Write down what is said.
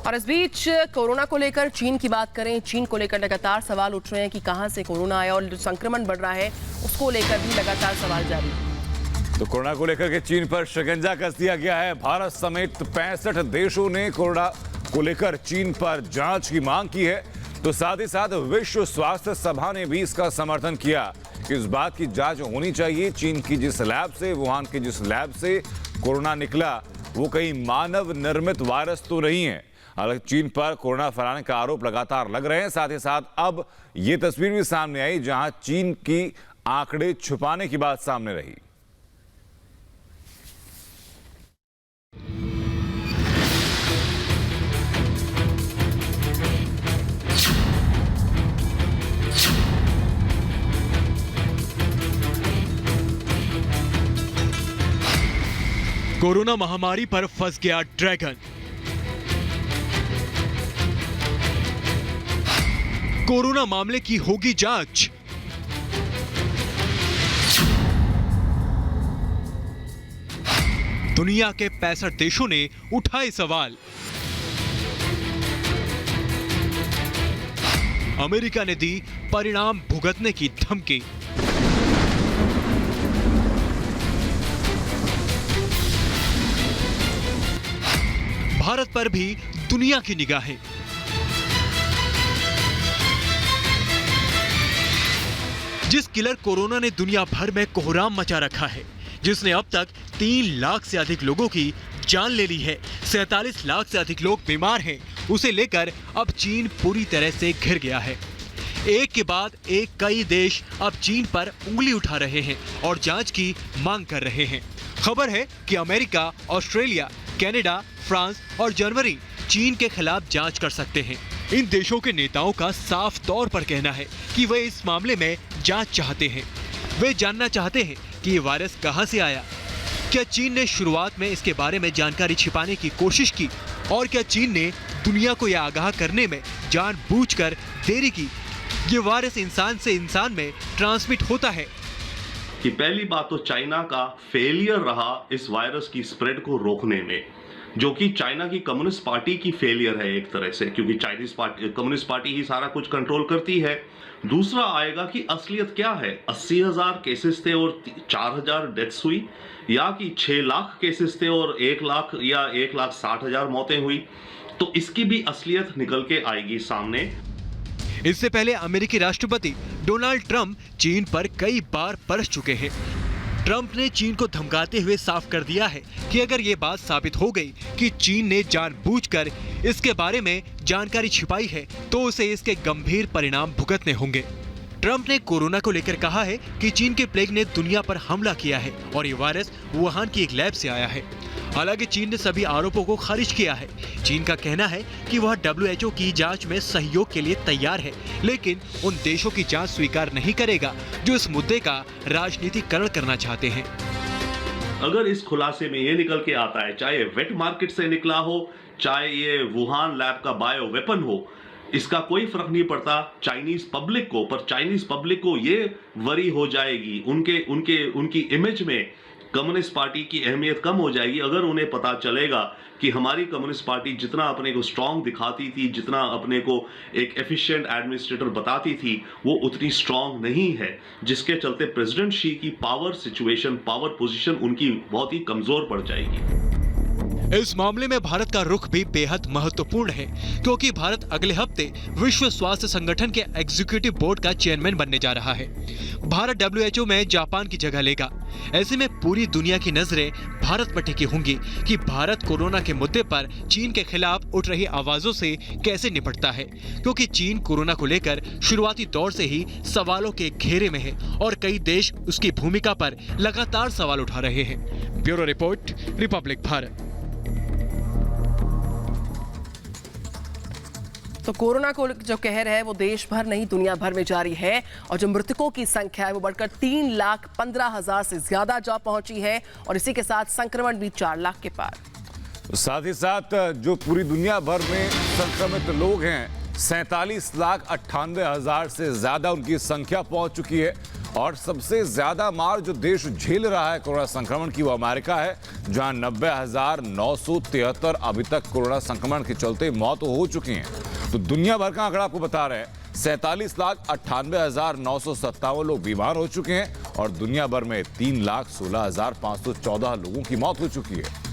और इस बीच कोरोना को लेकर चीन की बात करें, चीन को लेकर लगातार सवाल उठ रहे हैं कि कहां से कोरोना आया और जो संक्रमण बढ़ रहा है उसको लेकर भी लगातार सवाल जारी है। तो कोरोना को लेकर के चीन पर शिकंजा कस दिया गया है। भारत समेत 65 देशों ने कोरोना को लेकर चीन पर जांच की मांग की है। तो साथ ही साथ विश्व स्वास्थ्य सभा ने भी इसका समर्थन किया कि इस बात की जांच होनी चाहिए चीन की जिस लैब से, वुहान की जिस लैब से कोरोना निकला वो कहीं मानव निर्मित वायरस तो नहीं है। हालांकि चीन पर कोरोना फैलाने का आरोप लगातार लग रहे हैं। साथ ही साथ अब ये तस्वीर भी सामने आई जहां चीन की आंकड़े छुपाने की बात सामने रही। कोरोना महामारी पर फंस गया ड्रैगन। कोरोना मामले की होगी जांच। दुनिया के 65 देशों ने उठाए सवाल। अमेरिका ने दी परिणाम भुगतने की धमकी। भारत पर भी दुनिया की निगाहें। जिस किलर कोरोना ने दुनिया भर में कोहराम मचा रखा है, जिसने अब तक 3 लाख से अधिक लोगों की जान ले ली है, 47 लाख से अधिक लोग बीमार हैं, उसे लेकर अब चीन पूरी तरह से घिर गया है। एक के बाद एक कई देश अब चीन पर उंगली उठा रहे हैं और जांच की मांग कर रहे हैं। खबर है कि अमेरिका, ऑस्ट्रेलिया, कनाडा, फ्रांस और जर्मनी चीन के खिलाफ जांच कर सकते हैं। इन देशों के नेताओं का साफ तौर पर कहना है कि वे इस मामले में जांच चाहते हैं। वे जानना चाहते हैं कि ये वायरस कहां से आया। क्या चीन ने शुरुआत में इसके बारे में जानकारी छिपाने की कोशिश की और क्या चीन ने दुनिया को यह आगाह करने में जानबूझकर देरी की। ये वायरस इंसान से इंसान में ट्रांसमिट होता है। कि पहली बात तो चाइना का फेलियर रहा इस वायरस की स्प्रेड को रोकने में, जो कि चाइना की कम्युनिस्ट पार्टी की फेलियर है एक तरह से, क्योंकि चाइनीज कम्युनिस्ट पार्टी ही सारा कुछ कंट्रोल करती है। दूसरा आएगा कि असलियत क्या है। 80,000 केसेस थे और 4,000 डेथ्स हुई, या कि 6 लाख केसेस थे और 1 लाख या 1,60,000 मौतें हुई। तो इसकी भी असलियत निकल के आएगी सामने। इससे पहले अमेरिकी राष्ट्रपति डोनाल्ड ट्रंप चीन पर कई बार बरस चुके हैं। ट्रंप ने चीन को धमकाते हुए साफ कर दिया है कि अगर ये बात साबित हो गई कि चीन ने जानबूझकर इसके बारे में जानकारी छिपाई है तो उसे इसके गंभीर परिणाम भुगतने होंगे। ट्रंप ने कोरोना को लेकर कहा है कि चीन के प्लेग ने दुनिया पर हमला किया है और ये वायरस वुहान की एक लैब से आया है। हालांकि चीन ने सभी आरोपों को खारिज किया है। चीन का कहना है कि वह WHO की जांच में सहयोग के लिए तैयार है, लेकिन उन देशों की जांच स्वीकार नहीं करेगा जो इस मुद्दे का राजनीतिकरण करना चाहते हैं। अगर इस खुलासे में ये निकल के आता है, चाहे वेट मार्केट से निकला हो, चाहे ये वुहान लैब का बायो वेपन हो, इसका कोई फर्क नहीं पड़ता चाइनीज पब्लिक को। पर चाइनीज पब्लिक को ये वरी हो जाएगी, उनकी इमेज में कम्युनिस्ट पार्टी की अहमियत कम हो जाएगी अगर उन्हें पता चलेगा कि हमारी कम्युनिस्ट पार्टी जितना अपने को स्ट्रांग दिखाती थी, जितना अपने को एक एफिशिएंट एडमिनिस्ट्रेटर बताती थी, वो उतनी स्ट्रांग नहीं है, जिसके चलते प्रेसिडेंट शी की पावर सिचुएशन, पावर पोजीशन उनकी बहुत ही कमजोर पड़ जाएगी। इस मामले में भारत का रुख भी बेहद महत्वपूर्ण है, क्योंकि भारत अगले हफ्ते विश्व स्वास्थ्य संगठन के एग्जीक्यूटिव बोर्ड का चेयरमैन बनने जा रहा है। भारत WHO में जापान की जगह लेगा। ऐसे में पूरी दुनिया की नजरें भारत पर टिकी होंगी कि भारत कोरोना के मुद्दे पर चीन के खिलाफ उठ रही आवाजों से कैसे निपटता है, क्योंकि चीन कोरोना को लेकर शुरुआती दौर से ही सवालों के घेरे में है और कई देश उसकी भूमिका पर लगातार सवाल उठा रहे हैं। Bureau report, Republic Bharat. तो कोरोना को जो कहर है वो देश भर नहीं दुनिया भर में जारी है और जो मृतकों की संख्या है वो बढ़कर 3,15,000 से ज्यादा जा पहुंची है और इसी के साथ संक्रमण भी 4 लाख के पार। साथ ही साथ जो पूरी दुनिया भर में संक्रमित लोग हैं 47,98,000 से ज्यादा उनकी संख्या पहुंच चुकी है और सबसे ज्यादा मार जो देश झेल रहा है कोरोना संक्रमण की वो अमेरिका है, जहां 90,973 अभी तक कोरोना संक्रमण के चलते मौत हो चुकी हैं। तो दुनिया भर का आंकड़ा आपको बता रहे हैं, 47,98,957 लोग बीमार हो चुके हैं और दुनिया भर में 3,16,514 लोगों की मौत हो चुकी है।